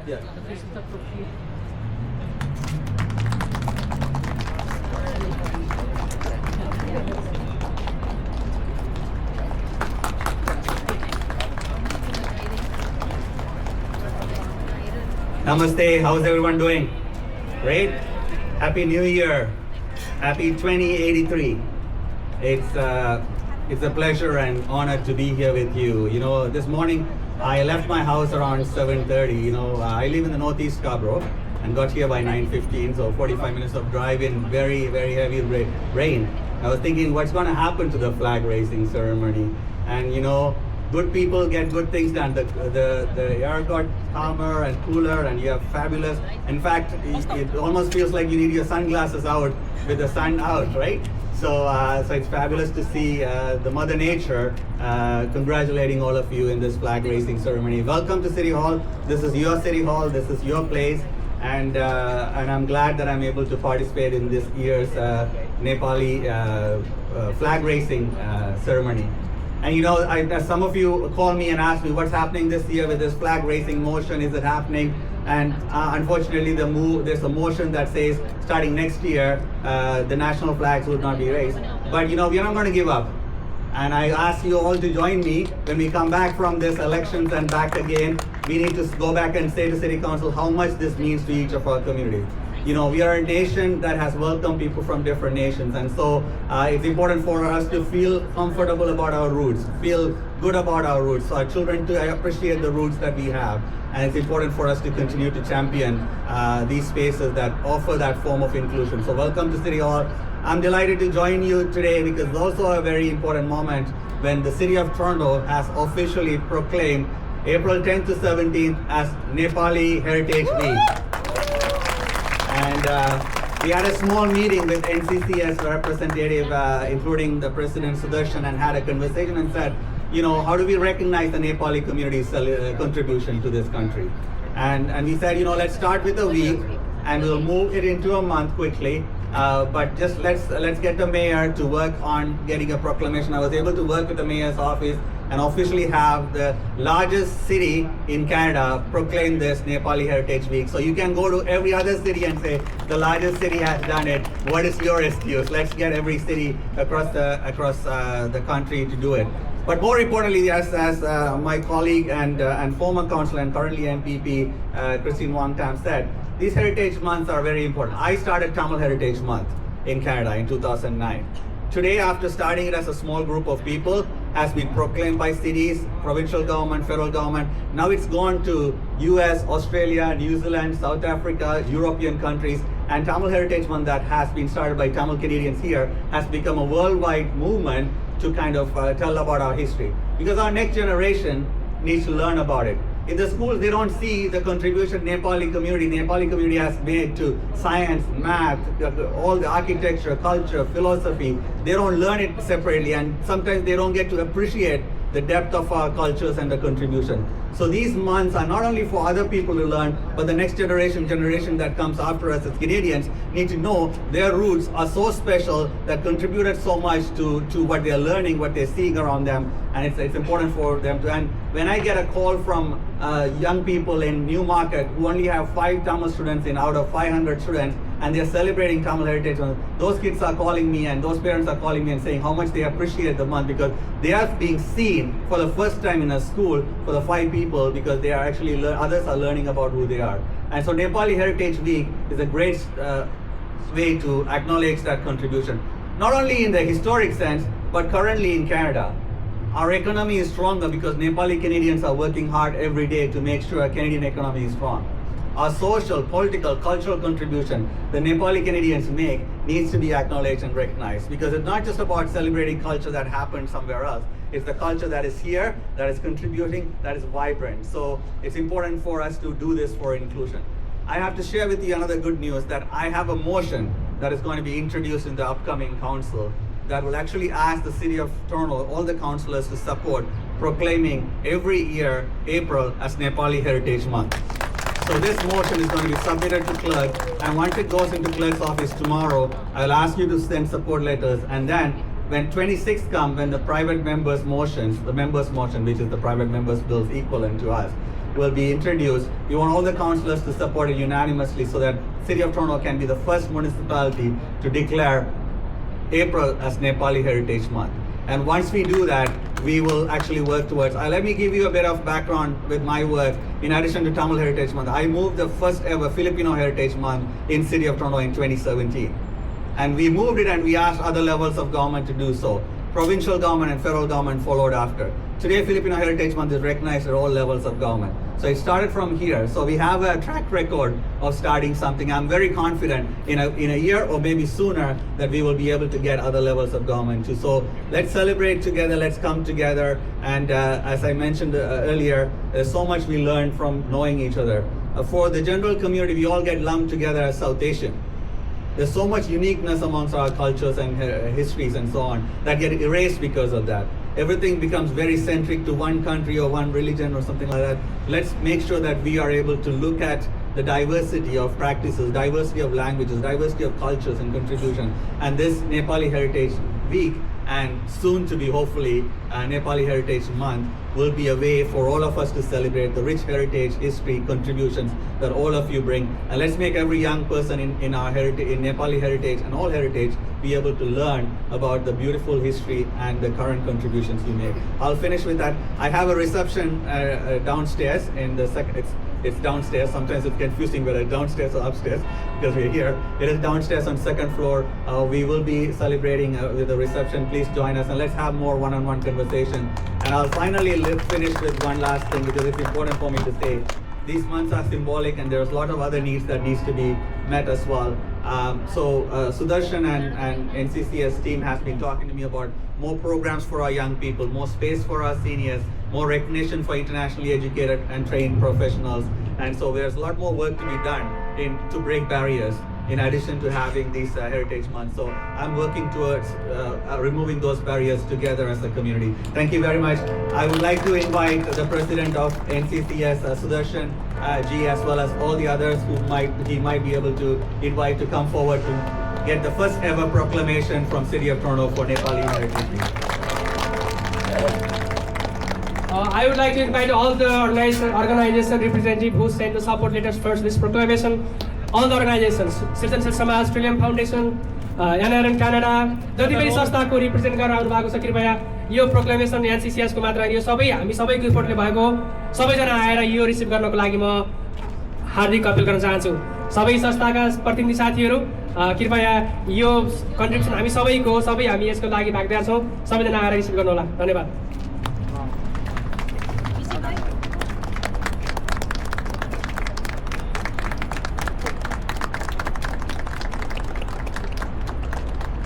Yeah. Namaste, how's everyone doing? Great? Happy New Year. Happy 2083. It's a pleasure and honor to be here with you. You know, this morning I left my house around 7:30. You know, I live in the Northeast Scarborough and got here by 9:15, so 45 minutes of drive in very, very heavy rain. I was thinking what's going to happen to the flag raising ceremony. And you know, good people get good things done. The air got calmer and cooler, and you have fabulous. In fact, it almost feels like you need your sunglasses out with the sun out, right? So it's fabulous to see the Mother Nature congratulating all of you in this flag raising ceremony. Welcome to City Hall. This is your City Hall. This is your place, and I'm glad that I'm able to participate in this year's Nepali flag raising ceremony. And you know, some of you call me and ask me what's happening this year with this flag raising motion. Is it happening? And unfortunately, there's a motion that says starting next year, the national flags would not be raised. But you know, we are not going to give up. And I ask you all to join me when we come back from this elections and back again. We need to go back and say to City Council how much this means to each of our communities. You know, we are a nation that has welcomed people from different nations, and so it's important for us to feel comfortable about our roots, feel good about our roots, so our children to appreciate the roots that we have. And it's important for us to continue to champion these spaces that offer that form of inclusion. So welcome to City Hall. I'm delighted to join you today because it's also a very important moment when the City of Toronto has officially proclaimed April 10th to 17th as Nepali Heritage Week. And we had a small meeting with NCCS representative, including the President Sudarshan, and had a conversation and said, you know, how do we recognize the Nepali community's contribution to this country? And we said, you know, let's start with a week and we'll move it into a month quickly. But just let's get the mayor to work on getting a proclamation. I was able to work with the mayor's office and officially have the largest city in Canada proclaim this Nepali Heritage Week. So you can go to every other city and say, the largest city has done it. What is your excuse? Let's get every city across the country to do it. But more importantly, as my colleague and former councillor and currently MPP Christine Wong Tam said, these heritage months are very important. I started Tamil Heritage Month in Canada in 2009. Today, after starting it as a small group of people, has been proclaimed by cities, provincial government, federal government. Now it's gone to US, Australia, New Zealand, South Africa, European countries. And Tamil Heritage Month that has been started by Tamil Canadians here has become a worldwide movement to kind of tell about our history. Because our next generation needs to learn about it. In the schools, they don't see the contribution Nepali community has made to science, math, all the architecture, culture, philosophy. They don't learn it separately, and sometimes they don't get to appreciate the depth of our cultures and the contribution. So these months are not only for other people to learn, but the next generation that comes after us as Canadians need to know their roots are so special, that contributed so much to what they're learning, what they're seeing around them, and it's important for them to. And when I get a call from young people in Newmarket who only have 5 Tamil students out of 500 students, and they're celebrating Tamil Heritage Month, those kids are calling me and those parents are calling me and saying how much they appreciate the month, because they are being seen for the first time in a school for the 5 people, because they are actually others are learning about who they are. And so Nepali Heritage Week is a great way to acknowledge that contribution, not only in the historic sense, but currently in Canada. Our economy is stronger because Nepali Canadians are working hard every day to make sure our Canadian economy is strong. Our social, political, cultural contribution the Nepali Canadians make needs to be acknowledged and recognized, because it's not just about celebrating culture that happened somewhere else. It's the culture that is here, that is contributing, that is vibrant. So it's important for us to do this for inclusion. I have to share with you another good news, that I have a motion that is going to be introduced in the upcoming council that will actually ask the City of Toronto, all the councillors, to support proclaiming every year April as Nepali Heritage Month. So this motion is going to be submitted to clerk, and once it goes into clerk's office tomorrow, I'll ask you to send support letters, and then when 26th come, when the private members motions, the members motion, which is the private members bills equivalent to us, will be introduced. We want all the councillors to support it unanimously so that City of Toronto can be the first municipality to declare April as Nepali Heritage Month. And once we do that, we will actually work towards. Let me give you a bit of background with my work. In addition to Tamil Heritage Month, I moved the first ever Filipino Heritage Month in City of Toronto in 2017. And we moved it and we asked other levels of government to do so. Provincial government and federal government followed after. Today, Filipino Heritage Month is recognized at all levels of government. So it started from here. So we have a track record of starting something. I'm very confident in a year or maybe sooner that we will be able to get other levels of government too. So let's celebrate together, let's come together. And as I mentioned earlier, there's so much we learn from knowing each other. For the general community, we all get lumped together as South Asian. There's so much uniqueness amongst our cultures and histories and so on that get erased because of that. Everything becomes very centric to one country or one religion or something like that. Let's make sure that we are able to look at the diversity of practices, diversity of languages, diversity of cultures and contribution. And this Nepali Heritage Week and soon to be hopefully Nepali Heritage Month will be a way for all of us to celebrate the rich heritage, history, contributions that all of you bring. And let's make every young person in our heritage, in Nepali heritage and all heritage, be able to learn about the beautiful history and the current contributions we make. I'll finish with that. I have a reception downstairs in the second. It's downstairs. Sometimes it's confusing whether downstairs or upstairs because we're here. It is downstairs on second floor. We will be celebrating with the reception. Please join us and let's have more one-on-one conversation. And I'll finally finish with one last thing because it's important for me to say. These months are symbolic and there's a lot of other needs that needs to be met as well. Sudarshan and NCCS team has been talking to me about more programs for our young people, more space for our seniors, more recognition for internationally educated and trained professionals. And so there's a lot more work to be done to break barriers in addition to having these Heritage Months. So I'm working towards removing those barriers together as a community. Thank you very much. I would like to invite the president of NCCS, Sudarshan G, as well as all the others who he might be able to invite to come forward to get the first ever proclamation from City of Toronto for Nepali Heritage Week. I would like to invite all the organization representatives who sent the support letters for this proclamation. All the organizations, Citizenship Samaj, Trillium Foundation, NRN Canada, जति पनि संस्थाको represent गरेर आउनु भएको छ कृपया यो प्रोक्लेमेसन NCCS को मात्र यो सबै हामी सबैको इफोर्टले भएको सबैजना आएर यो रिसिभ गर्नको लागि म हार्दिक अपील गर्न चाहन्छु सबै संस्थाका प्रतिनिधि साथीहरू कृपया यो कन्ट्रिब्युसन हामी सबैको सबै हामी यसको लागि भागीदार छौं सबैजना आएर रिसिभ गर्नु होला धन्यवाद